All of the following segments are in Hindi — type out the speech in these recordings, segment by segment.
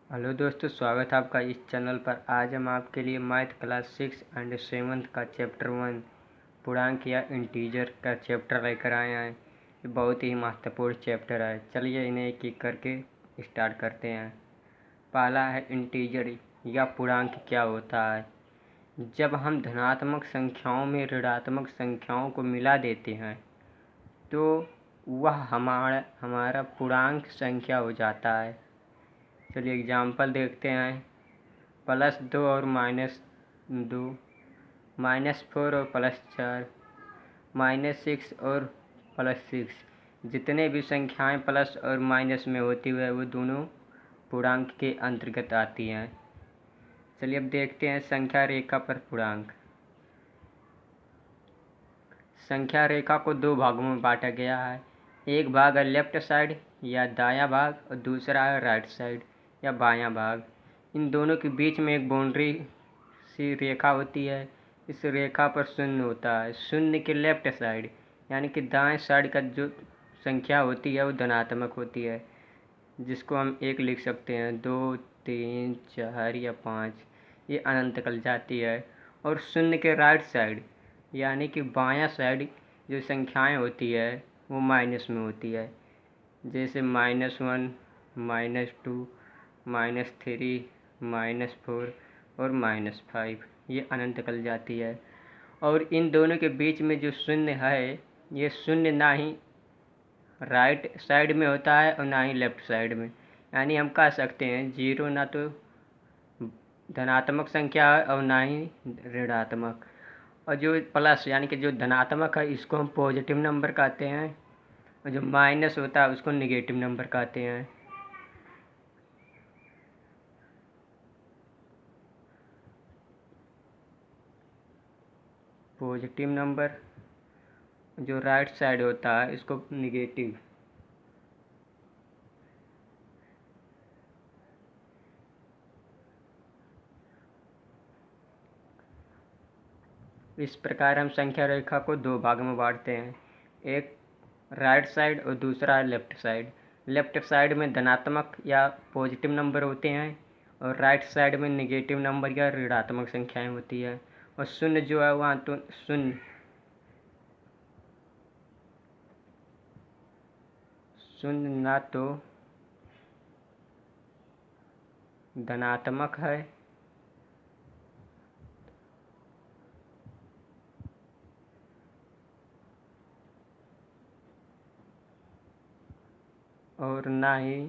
हेलो दोस्तों, स्वागत है आपका इस चैनल पर। आज हम आपके लिए मैथ क्लास 6 एंड 7 का चैप्टर 1 पूर्णांक या इंटीजर का चैप्टर लेकर आए हैं। ये बहुत ही महत्वपूर्ण चैप्टर है। चलिए इन्हें एक एक करके स्टार्ट करते हैं। पहला है इंटीजर या पूर्णांक क्या होता है। जब हम धनात्मक संख्याओं में ऋणात्मक संख्याओं को मिला देते हैं तो वह हमारा पूर्णांक संख्या हो जाता है। चलिए एग्जाम्पल देखते हैं। +2 और -2, -4 और +4, -6 और +6। जितने भी संख्याएं प्लस और माइनस में होती हुई वो दोनों पूर्णांक के अंतर्गत आती हैं। चलिए अब देखते हैं संख्या रेखा पर पूर्णांक। संख्या रेखा को दो भागों में बांटा गया है। एक भाग है लेफ्ट साइड या दायां भाग और दूसरा है राइट साइड या बायां भाग। इन दोनों के बीच में एक बाउंड्री सी रेखा होती है। इस रेखा पर शून्य होता है। शून्य के लेफ्ट साइड यानी कि दाएं साइड का जो संख्या होती है वो धनात्मक होती है, जिसको हम 1 लिख सकते हैं। 2, 3, 4 या 5 ये अनंत तक जाती है। और शून्य के राइट साइड यानी कि बायां साइड जो संख्याएं होती है वो माइनस में होती है, जैसे -1, -2, -3, -4 और -5 ये अनंत तक जाती है। और इन दोनों के बीच में जो शून्य है ये शून्य ना ही राइट साइड में होता है और ना ही लेफ्ट साइड में। यानी हम कह सकते हैं 0 ना तो धनात्मक संख्या है और ना ही ऋणात्मक। और जो प्लस यानी कि जो धनात्मक है इसको हम पॉजिटिव नंबर कहते हैं और जो माइनस होता है उसको निगेटिव नंबर कहते हैं। पॉजिटिव नंबर जो राइट साइड होता है इसको निगेटिव। इस प्रकार हम संख्या रेखा को दो भागों में बांटते हैं, एक राइट साइड और दूसरा लेफ्ट साइड। लेफ्ट साइड में धनात्मक या पॉजिटिव नंबर होते हैं और राइट साइड में निगेटिव नंबर या ऋणात्मक संख्याएं होती है। और शून्य जो है वहाँ तो शून्य ना तो धनात्मक है और ना ही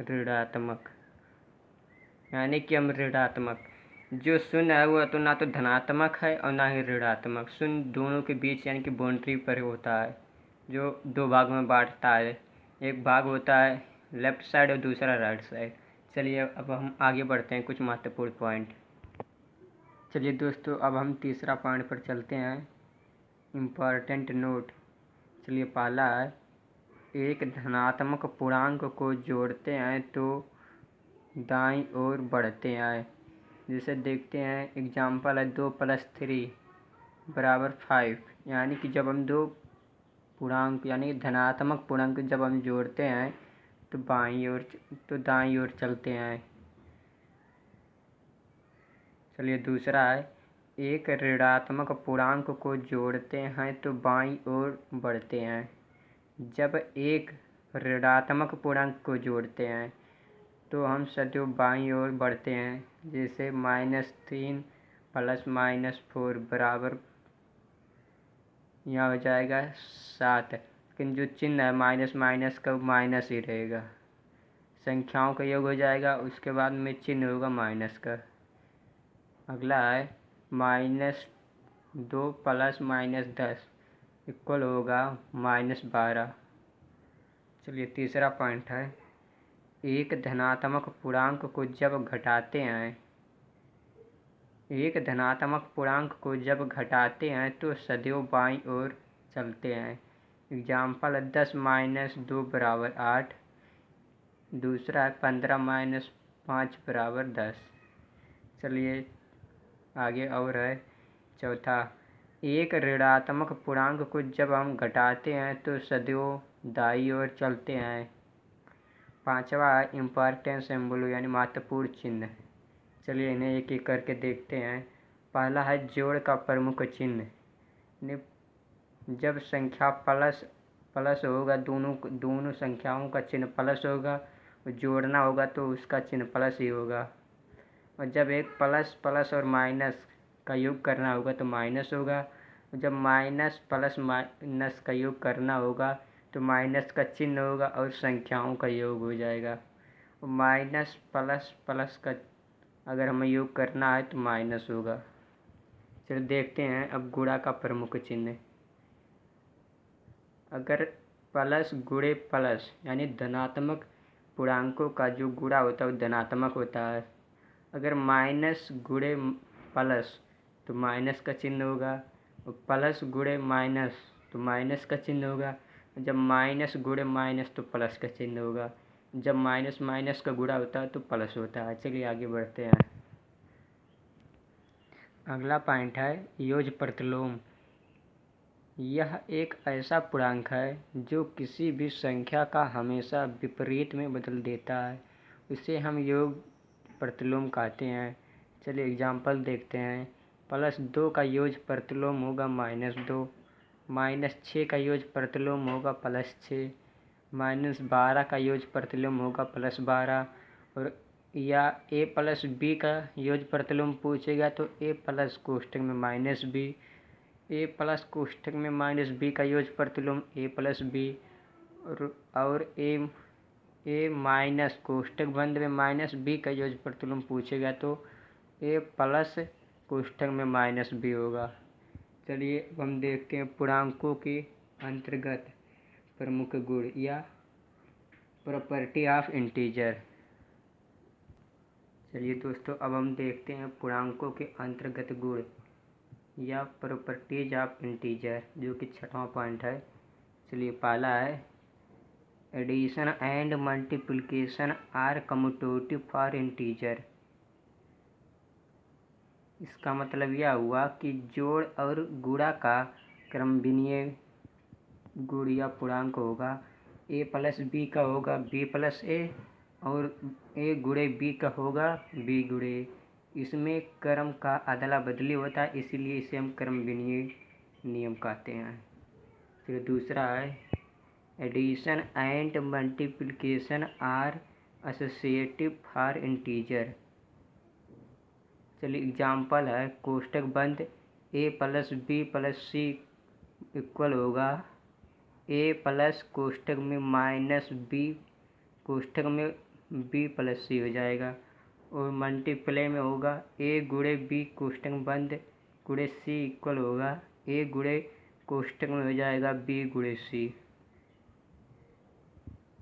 ऋणात्मक। यानी कि हम ऋणात्मक जो शून्य है वो तो ना तो धनात्मक है और ना ही ऋणात्मक। शून्य दोनों के बीच यानी कि बाउंड्री पर होता है, जो दो भाग में बांटता है। एक भाग होता है लेफ्ट साइड और दूसरा राइट साइड। चलिए अब हम आगे बढ़ते हैं कुछ महत्वपूर्ण पॉइंट। चलिए दोस्तों अब हम तीसरा पॉइंट पर चलते हैं, इम्पॉर्टेंट नोट। चलिए पहला है, एक धनात्मक पूर्णांक को जोड़ते हैं तो दाईं ओर बढ़ते हैं। जैसे देखते हैं एग्जाम्पल है 2 + 3 = 5। यानी कि जब हम दो पूर्णांक यानी धनात्मक पूर्णांक जब हम जोड़ते हैं तो दाईं ओर चलते हैं। चलिए दूसरा है, एक ऋणात्मक पूर्णांक को जोड़ते हैं तो बाईं ओर बढ़ते हैं। जब एक ऋणात्मक पूर्णांक को जोड़ते हैं तो हम सदैव बाईं ओर बढ़ते हैं। जैसे -3 + -4 बराबर यहाँ हो जाएगा 7। लेकिन जो चिन्ह है माइनस माइनस का माइनस ही रहेगा। संख्याओं का योग हो जाएगा, उसके बाद में चिन्ह होगा माइनस का। अगला है -2 + -10 इक्वल होगा -12। चलिए तीसरा पॉइंट है, एक धनात्मक पूर्णांक को जब घटाते हैं तो सदैव बाईं ओर चलते हैं। एग्जाम्पल 10 - 2 = 8। दूसरा है 15 - 5 = 10। चलिए आगे और है चौथा, एक ऋणात्मक पूर्णांक को जब हम घटाते हैं तो सदैव दाईं ओर चलते हैं। पांचवा है इम्पोर्टेंस सिंबल यानी महत्वपूर्ण चिन्ह। चलिए इन्हें एक एक करके देखते हैं। पहला है जोड़ का प्रमुख चिन्ह। जब संख्या प्लस होगा, दोनों संख्याओं का चिन्ह प्लस होगा, जोड़ना होगा तो उसका चिन्ह प्लस ही होगा। और जब एक प्लस प्लस और माइनस का योग करना होगा तो माइनस होगा। जब माइनस प्लस माइनस का योग करना होगा तो माइनस का चिन्ह होगा और संख्याओं का योग हो जाएगा। माइनस प्लस प्लस का अगर हमें योग करना है तो माइनस होगा। चलो देखते हैं अब गुणा का प्रमुख चिन्ह। अगर प्लस गुणे प्लस यानी धनात्मक पूर्णांकों का जो गुणा होता है वो धनात्मक होता है। अगर माइनस गुणे प्लस तो माइनस का चिन्ह होगा, और प्लस गुणे माइनस तो माइनस का चिन्ह होगा। जब माइनस गुणे माइनस तो प्लस का चिन्ह होगा। जब माइनस माइनस का गुणा होता है तो प्लस होता है। चलिए आगे बढ़ते हैं। अगला पॉइंट है योज प्रतिलोम। यह एक ऐसा पूर्णांक है जो किसी भी संख्या का हमेशा विपरीत में बदल देता है, उसे हम योग प्रतिलोम कहते हैं। चलिए एग्जाम्पल देखते हैं। +2 का योज प्रतिलोम होगा -2, -6 का योज प्रतिलोम होगा +6, -12 का योज प्रतिलोम होगा +12। और या a + b का योज प्रतिलोम पूछेगा तो a प्लस कोष्ठक में -b, a प्लस कोष्ठक में -b का योज प्रतिलोम a + b, और a माइनस कोष्ठक बंद में -b का योज प्रतिलोम पूछेगा तो a प्लस कोष्ठक में -b होगा। चलिए अब हम देखते हैं पूर्णांकों के अंतर्गत प्रमुख गुण या प्रॉपर्टी ऑफ इंटीजर। चलिए दोस्तों अब हम देखते हैं पूर्णांकों के अंतर्गत गुण या प्रॉपर्टीज ऑफ इंटीजर, जो कि 6वां पॉइंट है। चलिए पहला है addition and multiplication are commutative for integer. इसका मतलब यह हुआ कि जोड़ और गुणा का क्रमविन्याय गुण या पूर्णांक होगा। a + b का होगा b + a, और a गुणे b का होगा b गुणे। इसमें क्रम का अदला बदली होता है, इसीलिए इसे हम क्रमविन्याय नियम कहते हैं। फिर दूसरा है addition and multiplication are associative for integer. चलिए एग्जाम्पल है कोष्ठक बंद a + b + c इक्वल होगा a प्लस कोष्ठक में -b कोष्ठक में b + c हो जाएगा। और मल्टीप्लाई में होगा a गुणे b कोष्ठक बंद गुणे c इक्वल होगा a गुणे कोष्ठक में हो जाएगा b गुणे c।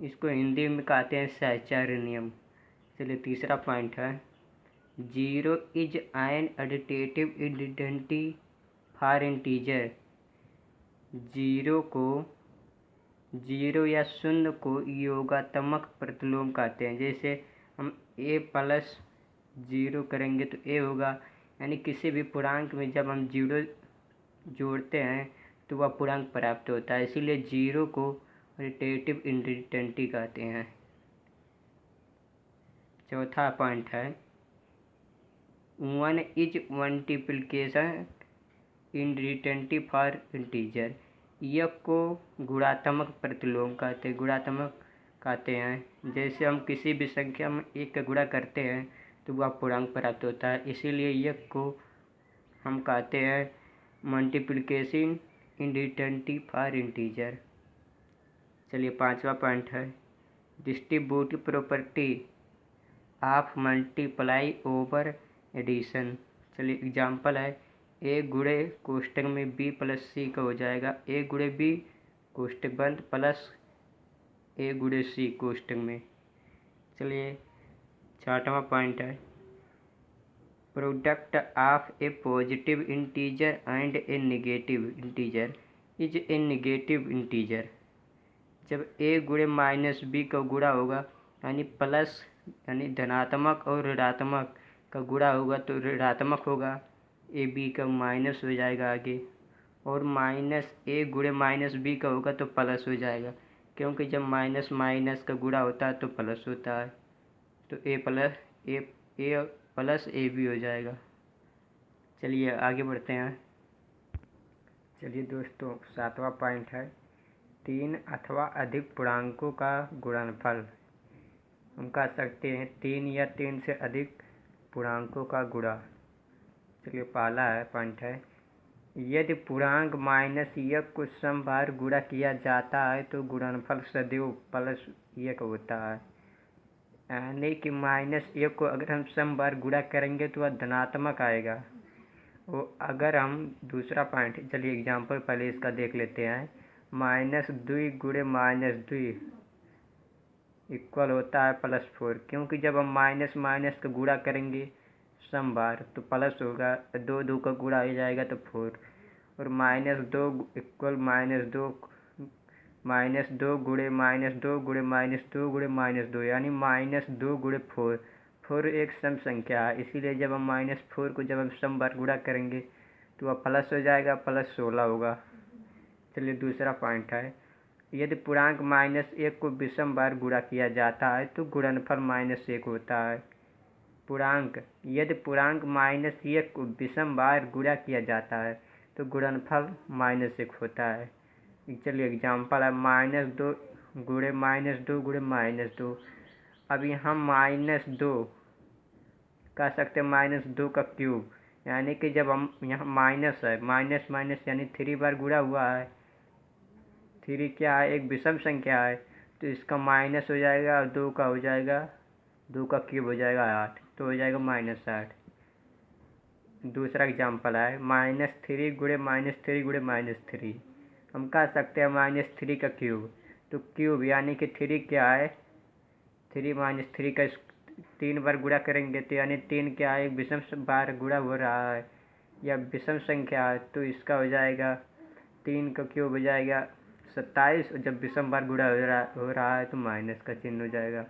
इसको हिंदी में कहते हैं सहचर्य नियम। चलिए तीसरा पॉइंट है 0 is an additive identity for integer. Zero या शून्य को योगात्मक प्रतिलोम कहते हैं। जैसे हम a + 0 करेंगे तो a होगा, यानी किसी भी पूर्णांक में जब हम 0 जोड़ते हैं तो वह पूर्णांक प्राप्त होता है, इसीलिए 0 को एडिटिव आइडेंटिटी कहते हैं। चौथा पॉइंट है 1 is multiplication identity for integer. यह को गुणात्मक प्रतिलोम कहते हैं। जैसे हम किसी भी संख्या में 1 का गुणा करते हैं तो वह पूर्णांक प्राप्त होता है, इसीलिए यह को हम कहते हैं मल्टीप्लिकेशन आइडेंटिटी फॉर इंटीजर। चलिए पांचवा पॉइंट है distributive property of multiply over addition. चलिए एग्जाम्पल है a गुणे कोष्ठक में b + c का हो जाएगा a गुणे b कोष्ठक बंद प्लस a गुणे c कोष्ठक में। चलिए 6वां पॉइंट है product of A positive integer and A negative integer is a negative integer. जब a गुणे -b का गुणा होगा यानी धनात्मक और ऋणात्मक का गुणा होगा तो ऋणात्मक होगा, a b का माइनस हो जाएगा आगे, और -a गुणे -b का होगा तो प्लस हो जाएगा। क्योंकि जब माइनस माइनस का गुणा होता है तो प्लस होता है, तो ए प्लस ए भी हो जाएगा। चलिए आगे बढ़ते हैं। चलिए दोस्तों, 7वां पॉइंट है 3 अथवा अधिक पूर्णांकों का गुणनफल। हम कह सकते हैं 3 या 3 से अधिक पूर्णांकों का गुणा। चलिए पहला पॉइंट है यदि पूर्णांक माइनस एक को सम बार गुणा किया जाता है तो गुणनफल सदैव प्लस एक होता है। यानी कि माइनस एक को अगर हम सम बार गुणा करेंगे तो वह धनात्मक आएगा। वो अगर हम दूसरा पॉइंट, चलिए एग्जाम्पल पहले इसका देख लेते हैं। -2 गुणे -2 इक्वल होता है +4, क्योंकि जब हम माइनस माइनस का गुणा करेंगे सम बार तो प्लस होगा, 2 का गुणा हो जाएगा तो 4, और -2 इक्वल -2 -2 गुणे -2 गुणे -2 गुणे -2 यानी -2 गुणे 4। 4 एक सम संख्या है, इसीलिए जब हम -4 को जब हम सम बार गुणा करेंगे तो वह प्लस हो जाएगा, +16 होगा। चलिए दूसरा पॉइंट है यदि पूर्णांक -1 को विषम बार गुणा किया जाता है तो गुणनफल -1 होता है। यदि पूर्णांक -1 को विषम बार गुणा किया जाता है तो गुणनफल -1 होता है। चलिए एग्जाम्पल है -2 गुणे -2 गुणे -2। अब यहाँ -2 कह सकते हैं -2 का क्यूब, यानी कि जब हम यहाँ माइनस है, माइनस माइनस यानी 3 बार गुणा हुआ है। 3 क्या है, एक विषम संख्या है, तो इसका माइनस हो जाएगा और 2 का हो जाएगा, 2 का क्यूब हो जाएगा 8, तो हो जाएगा -8। दूसरा एग्जाम्पल है -3 गुणे -3 गुणे -3। हम कह सकते हैं -3 का क्यूब, तो क्यूब यानी कि 3 क्या है, 3 -3 का 3 बार गुणा करेंगे तो यानी 3 क्या है, एक विषम बार गुणा हो रहा है या विषम संख्या है, तो इसका हो जाएगा 3 का क्यूब हो जाएगा 27, और जब विषम बार गुणा हो रहा है तो माइनस का चिन्ह हो जाएगा।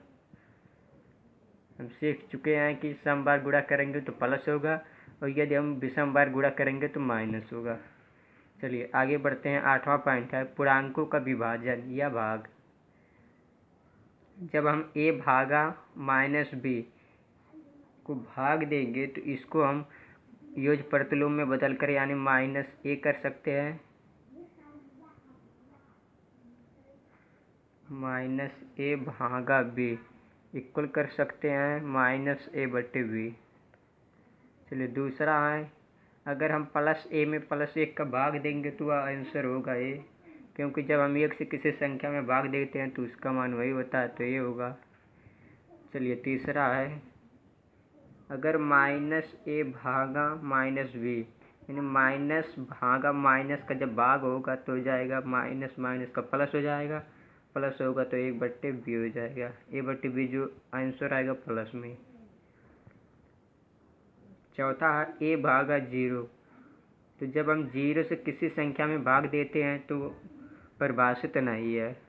हम सीख चुके हैं कि सम बार गुणा करेंगे तो प्लस होगा और यदि हम विषम बार गुणा करेंगे तो माइनस होगा। चलिए आगे बढ़ते हैं। 8वां पॉइंट है पूर्णांकों का विभाजन या भाग। जब हम a भागा -b को भाग देंगे तो इसको हम योज प्रतिलोम में बदल कर यानी -a कर सकते हैं, -a भागा b इक्वल कर सकते हैं -a/b। चलिए दूसरा है अगर हम +a में +1 का भाग देंगे तो वह आंसर होगा a, क्योंकि जब हम 1 से किसी संख्या में भाग देते हैं तो उसका मान वही होता है, तो ये होगा। चलिए तीसरा है अगर -a भागा -b यानी माइनस भागा माइनस का जब भाग होगा तो हो जाएगा माइनस माइनस का प्लस हो जाएगा, प्लस होगा तो 1/b हो जाएगा, a/b जो आंसर आएगा प्लस में। चौथा है a भागा 0, तो जब हम 0 से किसी संख्या में भाग देते हैं तो परिभाषित नहीं है,